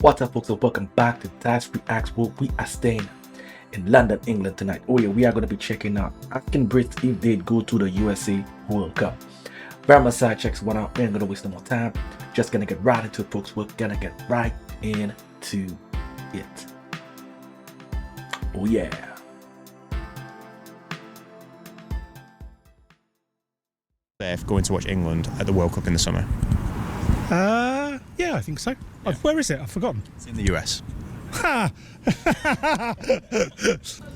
What's up, folks? So welcome back to Dyce Reacts, where we are staying in London, England tonight. Oh yeah, we are going to be checking out asking Brits if they'd go to the USA World Cup. Very much side checks one out. We ain't going to waste no more time. Just going to get right into it, folks. We're going to get right into it. Oh yeah. Going to watch England at the World Cup in the summer? Yeah, I think so. Yeah. Where is it? I've forgotten. It's in the US. Ha!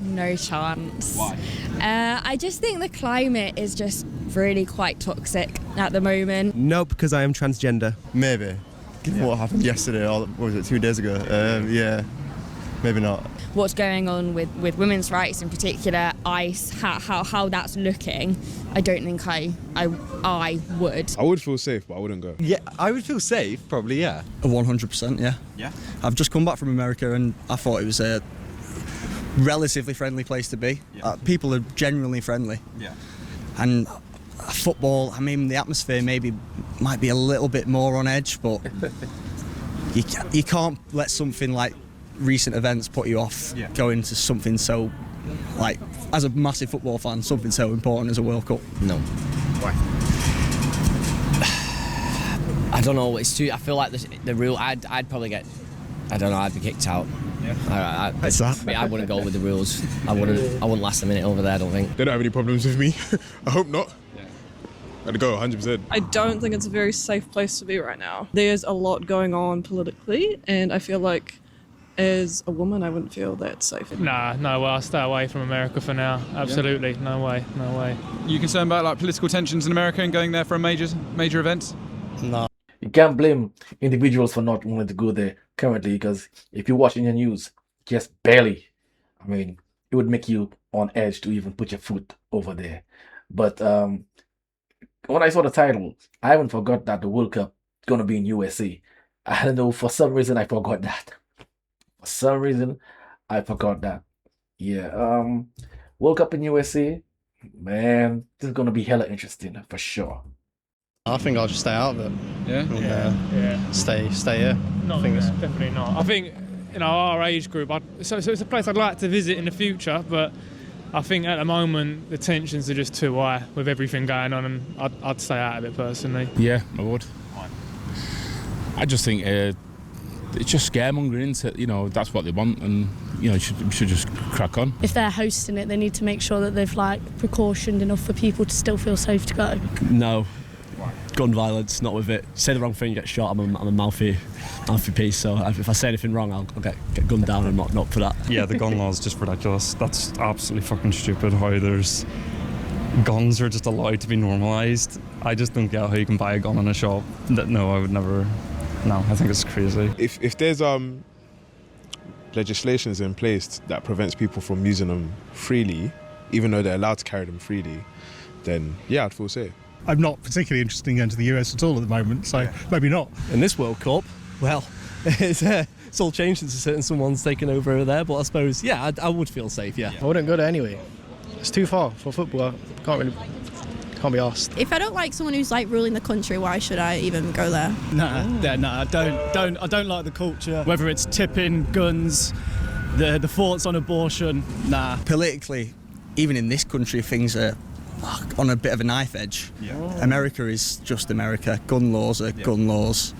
No chance. Why? I just think the climate is just really quite toxic at the moment. No, because I am transgender. Maybe. Given what happened yesterday, or what was it, 2 days ago? Yeah, maybe not. What's going on with women's rights in particular, ICE, how that's looking, I don't think I would. I would feel safe, but I wouldn't go. Yeah, I would feel safe, probably, yeah. 100%, yeah. Yeah? I've just come back from America and I thought it was a relatively friendly place to be. Yeah. People are genuinely friendly. Yeah. And football, I mean, the atmosphere might be a little bit more on edge, but you can't let something like recent events put you off going to something so, like, as a massive football fan, something so important as a World Cup. No. Why? I don't know. It's too. I feel like the rule. I'd probably get. I don't know. I'd be kicked out. Yeah. I wouldn't go with the rules. I wouldn't last a minute over there. I don't think. They don't have any problems with me. I hope not. I'd go 100%. I don't think it's a very safe place to be right now. There's a lot going on politically, and I feel like as a woman, I wouldn't feel that safe. Nah, no way. I'll stay away from America for now. Absolutely, no way. You concerned about like political tensions in America and going there for a major event? No. You can't blame individuals for not wanting to go there currently, because if you're watching the news, just barely, I mean, it would make you on edge to even put your foot over there. But when I saw the title, I even forgot that the World Cup is going to be in USA. I don't know, for some reason I forgot that. For some reason I forgot that. Yeah, World Cup in USA, man, this is going to be hella interesting for sure. I think I'll just stay out of it. Yeah. Stay here. Not there, definitely not. I think, our age group. So it's a place I'd like to visit in the future, but I think at the moment the tensions are just too high with everything going on, and I'd stay out of it personally. Yeah, I would. Why? I just think it's just scaremongering, isn't it? That's what they want, and should just crack on. If they're hosting it, they need to make sure that they've precautioned enough for people to still feel safe to go. No. Gun violence, not with it. Say the wrong thing, you get shot. I'm a mouthy piece, so if I say anything wrong, I'll get gunned down, and not for that. Yeah, the gun law is just ridiculous. That's absolutely fucking stupid how there's guns are just allowed to be normalised. I just don't get how you can buy a gun in a shop. No, I would never. No, I think it's crazy. If there's legislations in place that prevents people from using them freely, even though they're allowed to carry them freely, then yeah, I'd feel safe. I'm not particularly interested in going to the US at all at the moment, so maybe not. In this World Cup, well, it's all changed since a certain someone's taken over there, but I suppose, yeah, I would feel safe, yeah. I wouldn't go there anyway. It's too far for football. Can't be asked. If I don't like someone who's ruling the country, why should I even go there? I don't like the culture. Whether it's tipping, guns, the thoughts on abortion, nah. Politically, even in this country, things are on a bit of a knife edge. Yeah. America is just America. Gun laws are gun laws.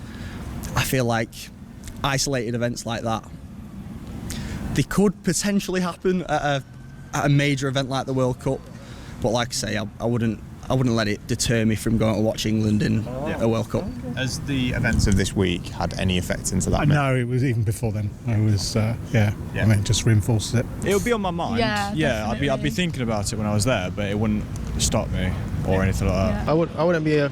I feel like isolated events like that, they could potentially happen at a major event like the World Cup, but like I say, I wouldn't let it deter me from going to watch England in a World Cup. Has the events of this week had any effect into that? No, it was even before then. I was, I mean, it just reinforces it. It would be on my mind. Yeah, I'd be thinking about it when I was there, but it wouldn't stop me or anything like that. I wouldn't be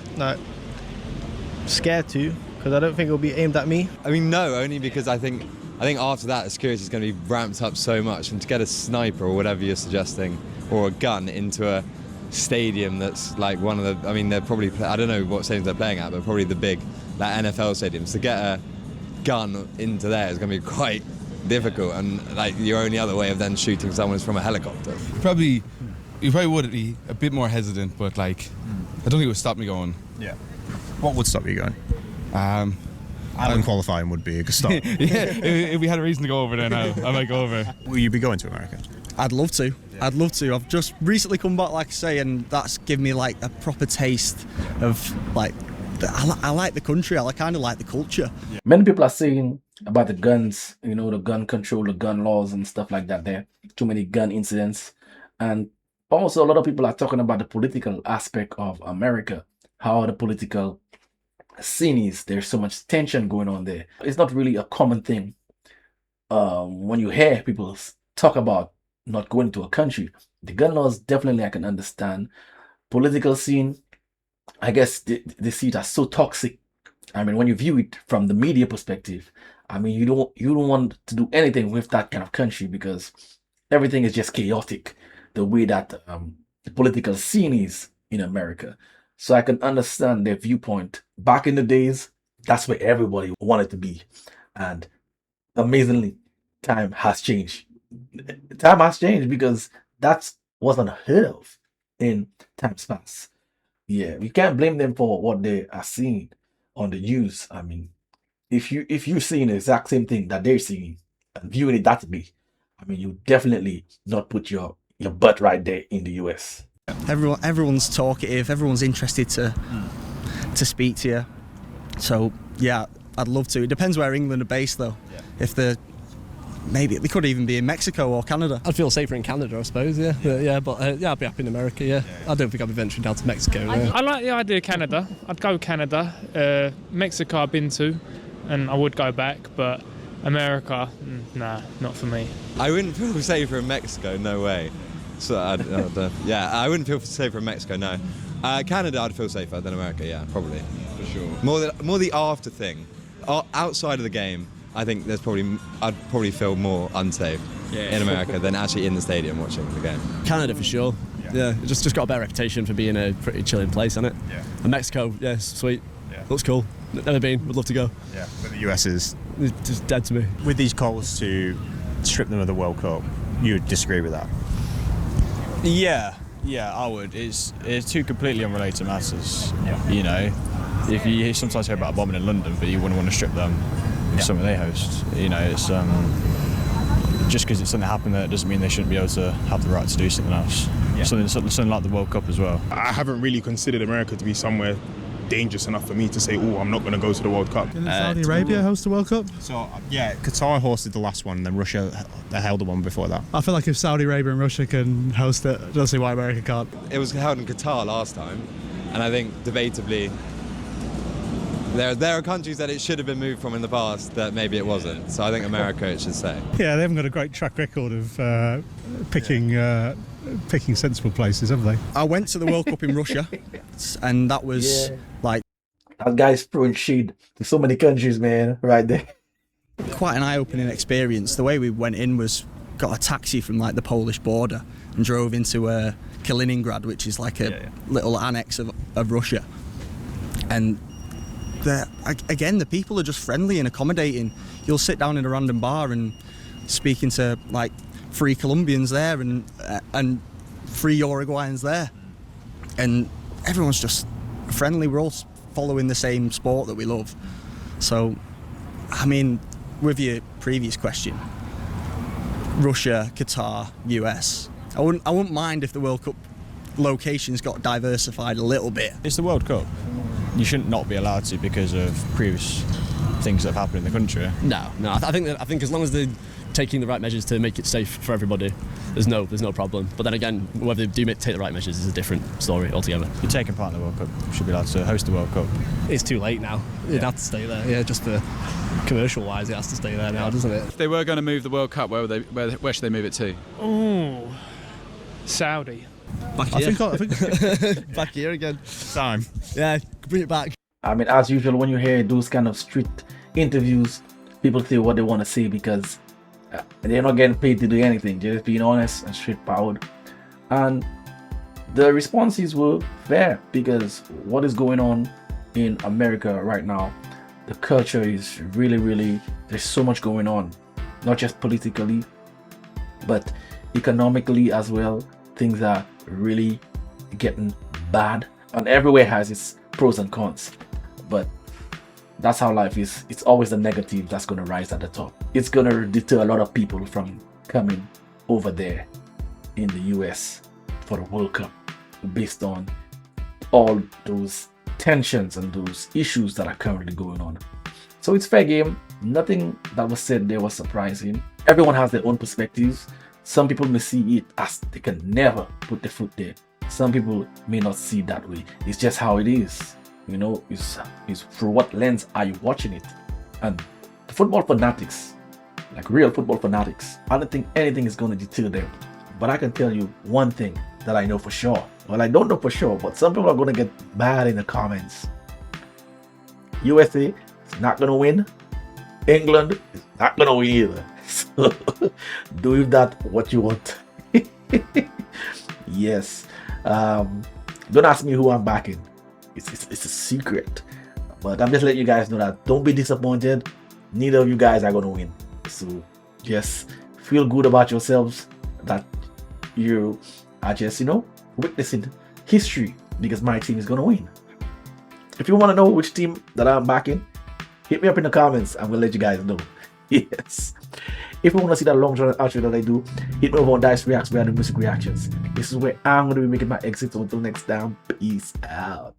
scared to, because I don't think it'll be aimed at me. I mean, no, only because I think after that the security is going to be ramped up so much, and to get a sniper or whatever you're suggesting, or a gun into a stadium that's like one of the, I mean, they're probably, I don't know what stadiums they're playing at, but probably the big NFL stadiums. To get a gun into there is going to be quite difficult, and your only other way of then shooting someone is from a helicopter. You probably would be a bit more hesitant, but I don't think it would stop me going. Yeah. What would stop you going? Island qualifying would be a good start. If we had a reason to go over there now, I might go over. Will you be going to America? I'd love to. I'd love to. I've just recently come back, like I say, and that's given me like a proper taste of like. I like the country. I kind of like the culture. Many people are saying about the guns, you know, the gun control, the gun laws and stuff like that. There too many gun incidents, and also a lot of people are talking about the political aspect of America, how the political scene is. There's so much tension going on there. It's not really a common thing when you hear people talk about not going to a country. The gun laws, definitely I can understand. Political scene, I guess they see it as so toxic. I mean, when you view it from the media perspective, I mean, you don't want to do anything with that kind of country because everything is just chaotic, the way that the political scene is in America. So I can understand their viewpoint. Back in the days, that's where everybody wanted to be. And amazingly, time has changed. Time has changed because that was unheard of in times past. Yeah, we can't blame them for what they are seeing on the news. I mean, if you're seeing the exact same thing that they're seeing and viewing it that way, I mean, you definitely not put your butt right there in the US. Everyone's talkative. Everyone's interested to speak to you. So yeah, I'd love to. It depends where England are based, though. Yeah. If they're maybe they could even be in Mexico or Canada. I'd feel safer in Canada, I suppose. Yeah. But I'd be happy in America. Yeah. I don't think I'd be venturing down to Mexico. I like the idea of Canada. I'd go Canada. Mexico I've been to, and I would go back, but America, nah, not for me. I wouldn't feel safer in Mexico. No way. So I wouldn't feel safer in Mexico. No. Canada, I'd feel safer than America. Yeah, probably. For sure. More the after thing. Outside of the game, I think I'd probably feel more unsafe in America than actually in the stadium watching the game. Canada for sure. Yeah, it just got a better reputation for being a pretty chilling place, hasn't it? Yeah. And Mexico, yeah, sweet. Yeah. Looks cool. Never been. Would love to go. Yeah. But the US is just dead to me. With these calls to strip them of the World Cup, you would disagree with that? Yeah, I would. It's two completely unrelated matters. Yeah. You know, if you sometimes hear about a bombing in London, but you wouldn't want to strip them of something they host. You know, it's just because it's something happened there doesn't mean they shouldn't be able to have the right to do something else. Yeah. Something like the World Cup as well. I haven't really considered America to be somewhere dangerous enough for me to say, oh, I'm not going to go to the World Cup. Didn't Saudi Arabia host the World Cup? So, yeah, Qatar hosted the last one, and then Russia held the one before that. I feel like if Saudi Arabia and Russia can host it, I don't see why America can't. It was held in Qatar last time, and I think, debatably, there are countries that it should have been moved from in the past that maybe it wasn't. So I think America, it should say. Yeah, they haven't got a great track record of picking sensible places, have they? I went to the World Cup in Russia, and that was like... That guy's throwing shade to so many countries, man, right there. Quite an eye-opening experience. The way we went in was got a taxi from like the Polish border and drove into Kaliningrad, which is like a little annex of Russia. And again, the people are just friendly and accommodating. You'll sit down in a random bar and speaking to like 3 Colombians there and 3 Uruguayans there, and everyone's just friendly. We're all following the same sport that we love. So, I mean, with your previous question, Russia, Qatar, US, I wouldn't mind if the World Cup locations got diversified a little bit. It's the World Cup. You shouldn't not be allowed to because of previous things that have happened in the country. No. I think as long as they're taking the right measures to make it safe for everybody, there's no problem. But then again, whether they do take the right measures is a different story altogether. You're taking part in the World Cup. You should be allowed to host the World Cup. It's too late now. It'd have to stay there. Yeah, just for commercial-wise, it has to stay there now, doesn't it? If they were going to move the World Cup, where should they move it to? Oh, Saudi. Back here. I think back here again. Time. Yeah, bring it back. I mean, as usual, when you hear those kind of street interviews, people say what they want to say because they're not getting paid to do anything. They're just being honest and straightforward. And the responses were fair because what is going on in America right now, the culture is really, there's so much going on, not just politically, but economically as well. Things are really getting bad, and everywhere has its pros and cons. But that's how life is. It's always the negative that's going to rise at the top. It's going to deter a lot of people from coming over there in the US for the World Cup based on all those tensions and those issues that are currently going on. So it's fair game. Nothing that was said there was surprising. Everyone has their own perspectives. Some people may see it as they can never put their foot there. Some people may not see it that way. It's just how it is. You know, it's through what lens are you watching it? And the football fanatics, like real football fanatics, I don't think anything is going to deter them. But I can tell you one thing that I know for sure. Well, I don't know for sure, but some people are going to get mad in the comments. USA is not going to win. England is not going to win either. So do with that what you want. Yes. Don't ask me who I'm backing. It's a secret. But I'm just letting you guys know that don't be disappointed. Neither of you guys are going to win. So just feel good about yourselves that you are just, you know, witnessing history because my team is going to win. If you want to know which team that I'm backing, hit me up in the comments. I'm going to let you guys know. Yes. If you want to see that long run outro that I do, hit me over on Dyce Reacts where I do music reactions. This is where I'm going to be making my exit. So until next time, peace out.